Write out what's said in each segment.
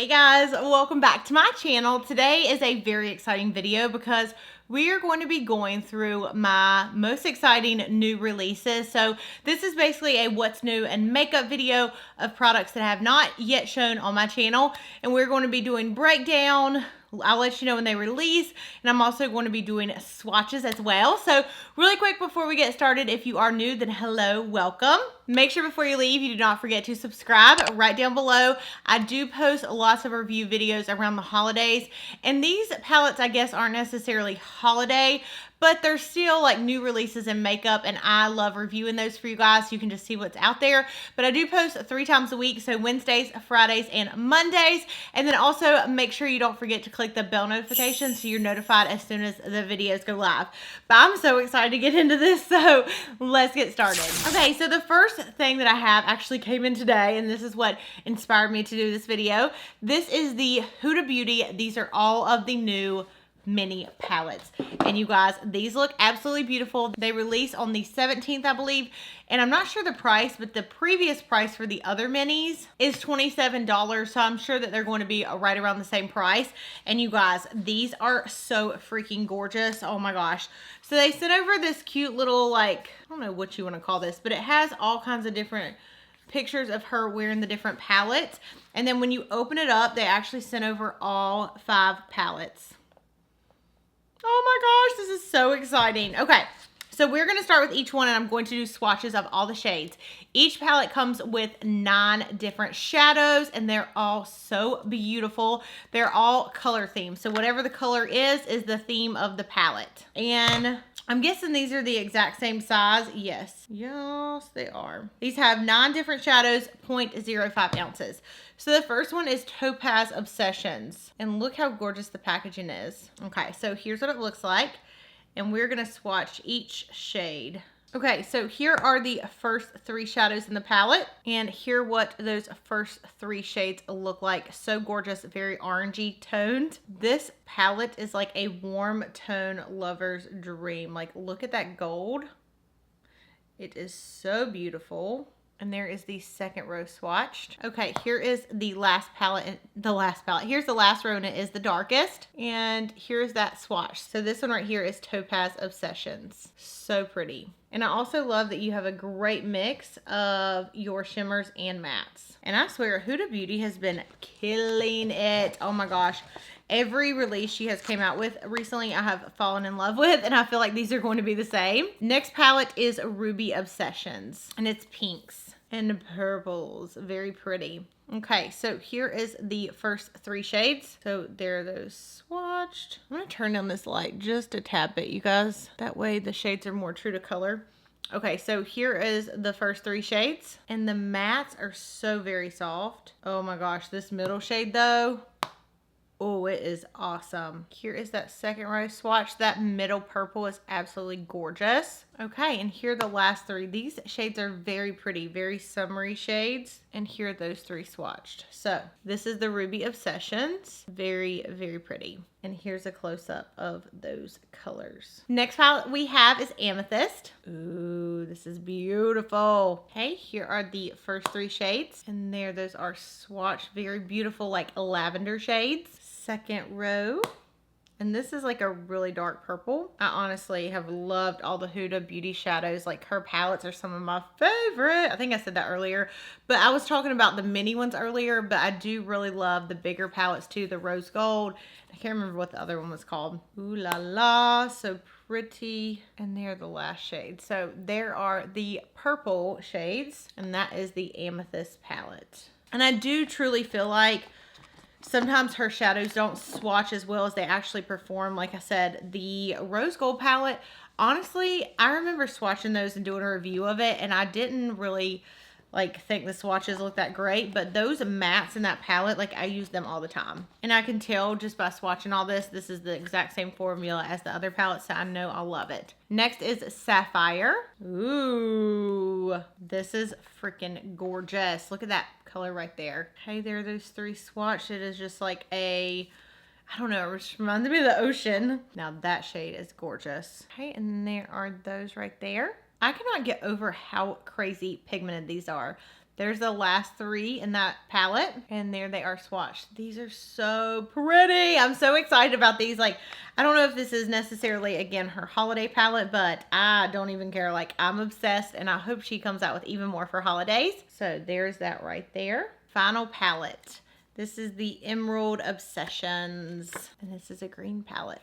Hey guys, welcome back to my channel. Today is a very exciting video because we are going to be going through my most exciting new releases. So this is basically a what's new and makeup video of products that I have not yet shown on my channel. And we're going to be doing breakdown. I'll let you know when they release, and I'm also going to be doing swatches as well. So really quick before we get started, if you are new, then hello, welcome. Make sure before you leave, you do not forget to subscribe right down below. I do post lots of review videos around the holidays, and these palettes I guess aren't necessarily holiday, but they're still like new releases in makeup, and I love reviewing those for you guys so you can just see what's out there. But I do post 3 times a week, so Wednesdays, Fridays, and Mondays. And then also make sure you don't forget to click the bell notification so you're notified as soon as the videos go live. But I'm so excited to get into this, so let's get started. Okay, so the first thing that I have actually came in today, and this is what inspired me to do this video. This is the Huda Beauty. These are all of the new mini palettes, and you guys, these look absolutely beautiful. They release on the 17th, I believe, and I'm not sure the price, but the previous price for the other minis is $27, so I'm sure that they're going to be right around the same price. And you guys, these are so freaking gorgeous. Oh my gosh. So they sent over this cute little, like, I don't know what you want to call this, but it has all kinds of different pictures of her wearing the different palettes. And then when you open it up, they actually sent over all 5 palettes. Oh my gosh, this is so exciting. Okay, so we're going to start with each one, and I'm going to do swatches of all the shades. Each palette comes with 9 different shadows, and they're all so beautiful. They're all color themed. So whatever the color is the theme of the palette. And I'm guessing these are the exact same size. Yes, they are. These have 9 different shadows, 0.05 ounces. So the first one is Topaz Obsessions. And look how gorgeous the packaging is. Okay, so here's what it looks like. And we're going to swatch each shade. Okay, so here are the first 3 shadows in the palette. And here what those first 3 shades look like. So gorgeous, very orangey toned. This palette is like a warm tone lover's dream. Like, look at that gold. It is so beautiful. And there is the second row swatched. Okay, here is the last palette. Here's the last row, and it is the darkest. And here's that swatch. So this one right here is Topaz Obsessions. So pretty. And I also love that you have a great mix of your shimmers and mattes. And I swear, Huda Beauty has been killing it. Oh my gosh. Every release she has came out with recently, I have fallen in love with, and I feel like these are going to be the same. Next palette is Ruby Obsessions, and it's pinks and purples. Very pretty. Okay, so here is the first 3 shades. So there are those swatched. I'm going to turn down this light just a tad bit, you guys. That way the shades are more true to color. Okay, so here is the first 3 shades, and the mattes are so very soft. Oh my gosh, this middle shade though, oh, it is awesome. Here is that second row swatch. That middle purple is absolutely gorgeous. Okay, and here are the last 3. These shades are very pretty, very summery shades. And here are those 3 swatched. So this is the Ruby Obsessions. Very, very pretty. And here's a close-up of those colors. Next palette we have is Amethyst. Ooh, this is beautiful. Okay, here are the first 3 shades. And there, those are swatched. Very beautiful, like lavender shades. Second row, and this is like a really dark purple. I honestly have loved all the Huda Beauty shadows. Like, her palettes are some of my favorite. I think I said that earlier, but I was talking about the mini ones earlier, but I do really love the bigger palettes too. The rose gold, I can't remember what the other one was called. Ooh la la, so pretty. And they're the last shade. So there are the purple shades, and that is the Amethyst palette. And I do truly feel like sometimes her shadows don't swatch as well as they actually perform. Like I said, the rose gold palette, honestly, I remember swatching those and doing a review of it, and I didn't really like think the swatches look that great, but those mattes in that palette, like, I use them all the time. And I can tell just by swatching all this is the exact same formula as the other palettes, so I know I'll love it. Next is Sapphire. Ooh, this is freaking gorgeous. Look at that color right there. Okay, there are those 3 swatched. It is just like a, I don't know, it just reminds me of the ocean. Now that shade is gorgeous. Okay, and there are those right there. I cannot get over how crazy pigmented these are. There's the last 3 in that palette. And there they are swatched. These are so pretty. I'm so excited about these. Like, I don't know if this is necessarily, again, her holiday palette, but I don't even care. Like, I'm obsessed, and I hope she comes out with even more for holidays. So there's that right there. Final palette. This is the Emerald Obsessions. And this is a green palette.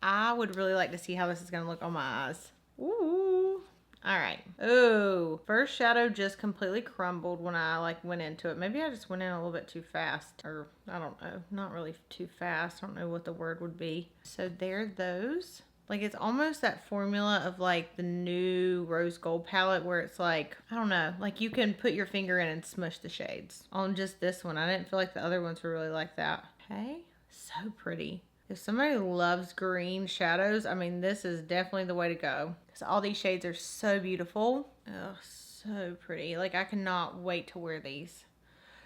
I would really like to see how this is going to look on my eyes. Ooh. All right. Oh, first shadow just completely crumbled when I like went into it. Maybe I just went in a little bit too fast, or I don't know, not really too fast. I don't know what the word would be. So there those. Like, it's almost that formula of like the new rose gold palette where it's like, I don't know, like you can put your finger in and smush the shades on just this one. I didn't feel like the other ones were really like that. Okay. So pretty. If somebody loves green shadows, I mean, this is definitely the way to go. Because all these shades are so beautiful. Oh, so pretty. Like, I cannot wait to wear these.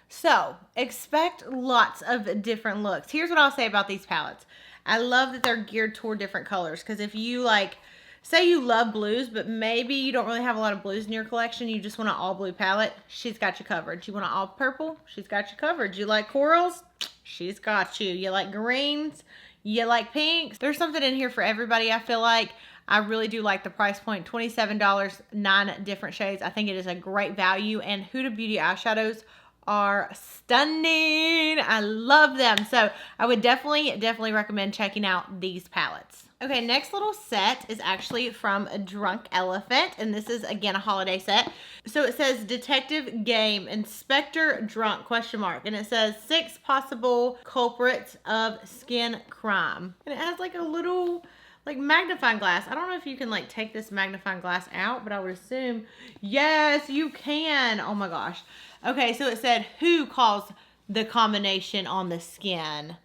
So, expect lots of different looks. Here's what I'll say about these palettes. I love that they're geared toward different colors. Because if you, like, say you love blues, but maybe you don't really have a lot of blues in your collection, you just want an all blue palette, she's got you covered. You want an all purple? She's got you covered. You like corals? She's got you. You like greens? You like pinks? There's something in here for everybody, I feel like. I really do like the price point. $27, 9 different shades. I think it is a great value. And Huda Beauty eyeshadows are stunning. I love them. So I would definitely recommend checking out these palettes. Okay, next little set is actually from Drunk Elephant, and this is, again, a holiday set. So it says Detective Game, Inspector Drunk, ? And it says 6 possible culprits of skin crime. And it has like a little, like, magnifying glass. I don't know if you can, like, take this magnifying glass out, but I would assume, yes, you can. Oh my gosh. Okay, so it said, who caused the combination on the skin?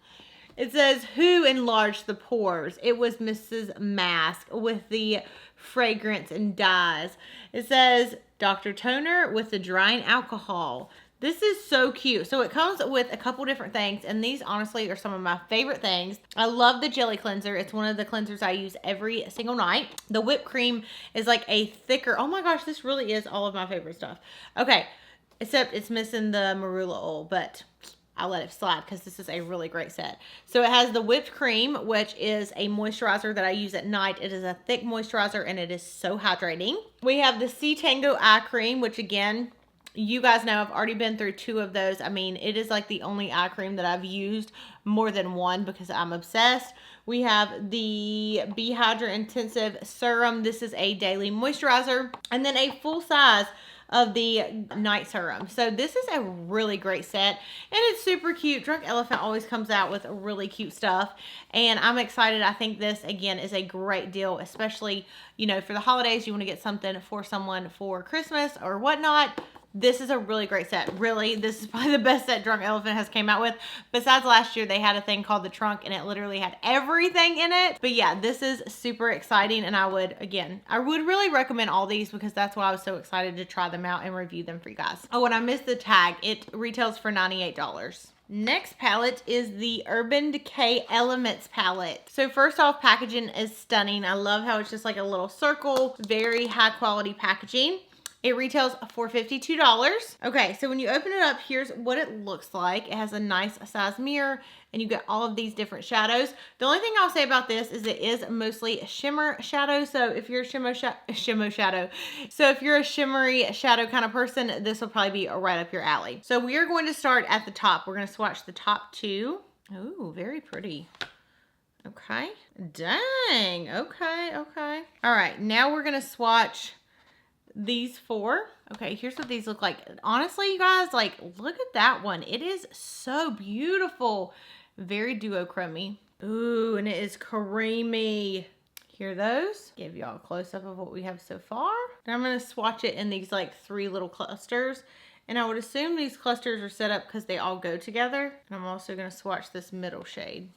It says, who enlarged the pores? It was Mrs. Mask with the fragrance and dyes. It says, Dr. Toner with the drying alcohol. This is so cute. So it comes with a couple different things, and these honestly are some of my favorite things. I love the jelly cleanser. It's one of the cleansers I use every single night. The whipped cream is like a thicker, oh my gosh, this really is all of my favorite stuff. Okay, except it's missing the marula oil, but I'll let it slide because this is a really great set. So it has the whipped cream, which is a moisturizer that I use at night. It is a thick moisturizer, and it is so hydrating. We have the C Tango Eye Cream, which, again, you guys know I've already been through 2 of those. I mean, it is like the only eye cream that I've used more than one because I'm obsessed. We have the Hydra Intensive Serum. This is a daily moisturizer. And then a full size of the night serum. So this is a really great set, and it's super cute. Drunk Elephant always comes out with really cute stuff, and I'm excited. I think this, again, is a great deal, especially, you know, for the holidays. You want to get something for someone for Christmas or whatnot. This is a really great set. Really, this is probably the best set Drunk Elephant has came out with. Besides last year, they had a thing called the Trunk, and it literally had everything in it. But yeah, this is super exciting, and I would really recommend all these because that's why I was so excited to try them out and review them for you guys. Oh, and I missed the tag. It retails for $98. Next palette is the Urban Decay Elements palette. So first off, packaging is stunning. I love how it's just like a little circle, very high quality packaging. It retails for $52. Okay, so when you open it up, here's what it looks like. It has a nice size mirror, and you get all of these different shadows. The only thing I'll say about this is it is mostly shimmer shadow. So if you're So if you're a shimmery shadow kind of person, this will probably be right up your alley. So we are going to start at the top. We're going to swatch the top 2. Oh, very pretty. Okay. Dang. Okay. All right, now we're going to swatch these 4. Okay, here's what these look like. Honestly, you guys, like, look at that one. It is so beautiful. Very duochrome-y. Ooh, and it is creamy. Hear those? Give y'all a close-up of what we have so far. Then I'm going to swatch it in these, like, 3 little clusters. And I would assume these clusters are set up because they all go together. And I'm also going to swatch this middle shade.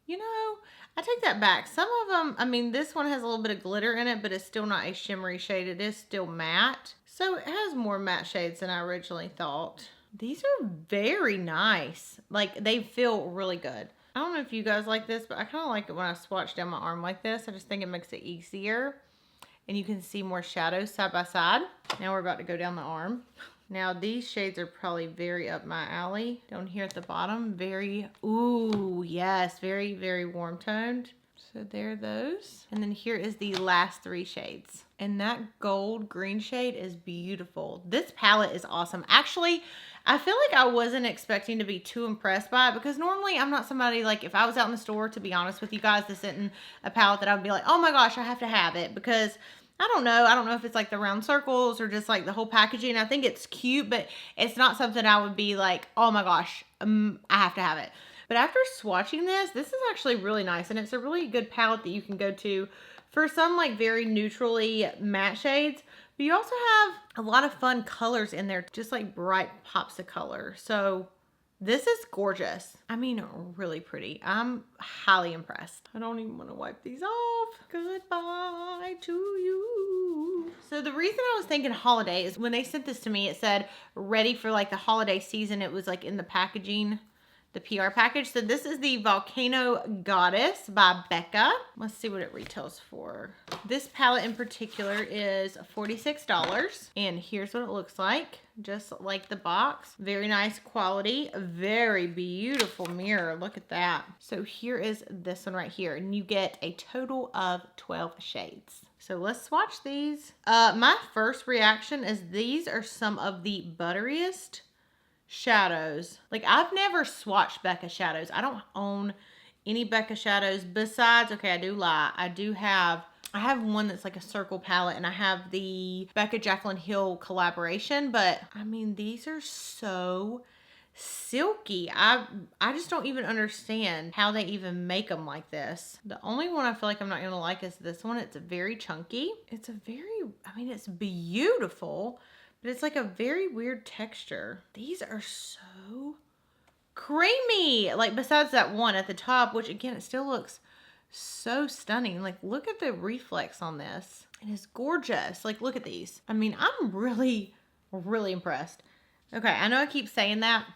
You know, I take that back. Some of them, I mean, this one has a little bit of glitter in it, but it's still not a shimmery shade. It is still matte. So it has more matte shades than I originally thought. These are very nice. Like, they feel really good. I don't know if you guys like this, but I kind of like it when I swatch down my arm like this. I just think it makes it easier. And you can see more shadows side by side. Now we're about to go down the arm. Now these shades are probably very up my alley. Down here at the bottom, very, ooh, yes, very, very warm toned. So there are those. And then here is the last 3 shades. And that gold green shade is beautiful. This palette is awesome. Actually, I feel like I wasn't expecting to be too impressed by it because normally I'm not somebody like, if I was out in the store, to be honest with you guys, this isn't a palette that I would be like, oh my gosh, I have to have it, because I don't know. I don't know if it's like the round circles or just like the whole packaging. I think it's cute, but it's not something I would be like, oh my gosh, I have to have it. But after swatching this is actually really nice. And it's a really good palette that you can go to for some like very neutrally matte shades. But you also have a lot of fun colors in there, just like bright pops of color. So this is gorgeous. I mean, really pretty. I'm highly impressed. I don't even want to wipe these off. Goodbye to you. So the reason I was thinking holiday is when they sent this to me, it said ready for like the holiday season. It was like in the packaging, the PR package. So this is the Volcano Goddess by Becca. Let's see what it retails for. This palette in particular is $46. And here's what it looks like. Just like the box. Very nice quality. A very beautiful mirror. Look at that. So here is this one right here. And you get a total of 12 shades. So let's swatch these. My first reaction is these are some of the butteriest shadows. Like, I've never swatched Becca Shadows. I don't own any Becca Shadows besides, okay, I do lie. I have one that's like a circle palette, and I have the Becca Jaclyn Hill collaboration, but I mean, these are so silky. I just don't even understand how they even make them like this. The only one I feel like I'm not gonna like is this one. It's very chunky. It's it's beautiful, but it's like a very weird texture. These are so creamy. Like, besides that one at the top, which again, it still looks so stunning. Like, look at the reflex on this. It is gorgeous. Like, look at these. I mean, I'm really, really impressed. Okay, I know I keep saying that.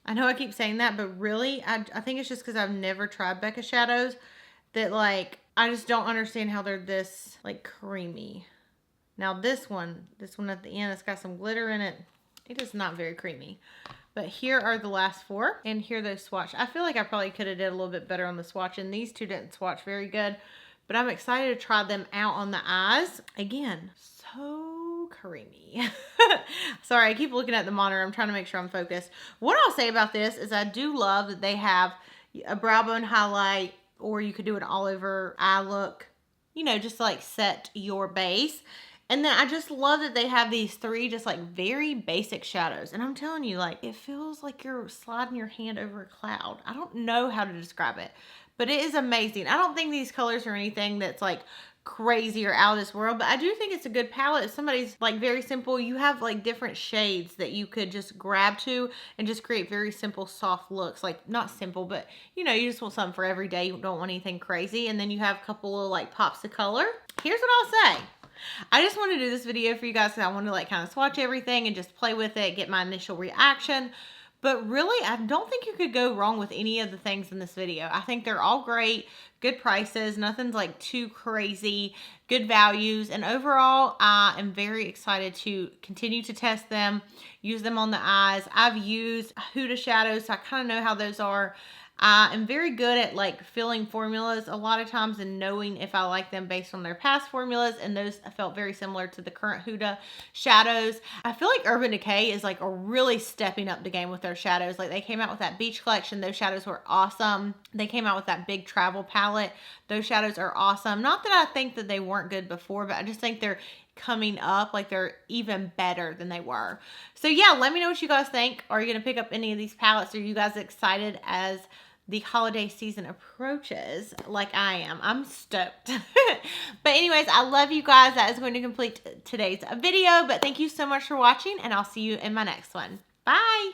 But really, I think it's just because I've never tried Becca Shadows that, like, I just don't understand how they're this, like, creamy. Now this one at the end, it's got some glitter in it. It is not very creamy. But here are the last 4, and here those swatch. I feel like I probably could have did a little bit better on the swatch, and these 2 didn't swatch very good. But I'm excited to try them out on the eyes. Again, so creamy. Sorry, I keep looking at the monitor. I'm trying to make sure I'm focused. What I'll say about this is I do love that they have a brow bone highlight, or you could do an all over eye look, you know, just like set your base. And then I just love that they have these 3 just like very basic shadows. And I'm telling you, like, it feels like you're sliding your hand over a cloud. I don't know how to describe it, but it is amazing. I don't think these colors are anything that's like crazy or out of this world, but I do think it's a good palette. If somebody's like very simple, you have like different shades that you could just grab to and just create very simple, soft looks. Like, not simple, but you know, you just want something for every day. You don't want anything crazy. And then you have a couple of like pops of color. Here's what I'll say. I just want to do this video for you guys because I want to like kind of swatch everything and just play with it, get my initial reaction. But really, I don't think you could go wrong with any of the things in this video. I think they're all great, good prices, nothing's like too crazy, good values. And overall, I am very excited to continue to test them, use them on the eyes. I've used Huda Shadows, so I kind of know how those are. I am very good at like filling formulas a lot of times and knowing if I like them based on their past formulas, and those felt very similar to the current Huda Shadows. I feel like Urban Decay is like really stepping up the game with their shadows. Like, they came out with that beach collection. Those shadows were awesome. They came out with that big travel palette. Those shadows are awesome. Not that I think that they weren't good before, but I just think they're coming up, like they're even better than they were. So yeah, let me know what you guys think. Are you going to pick up any of these palettes? Are you guys excited as the holiday season approaches like I am? I'm stoked. But anyways, I love you guys. That is going to complete today's video. But thank you so much for watching, and I'll see you in my next one. Bye.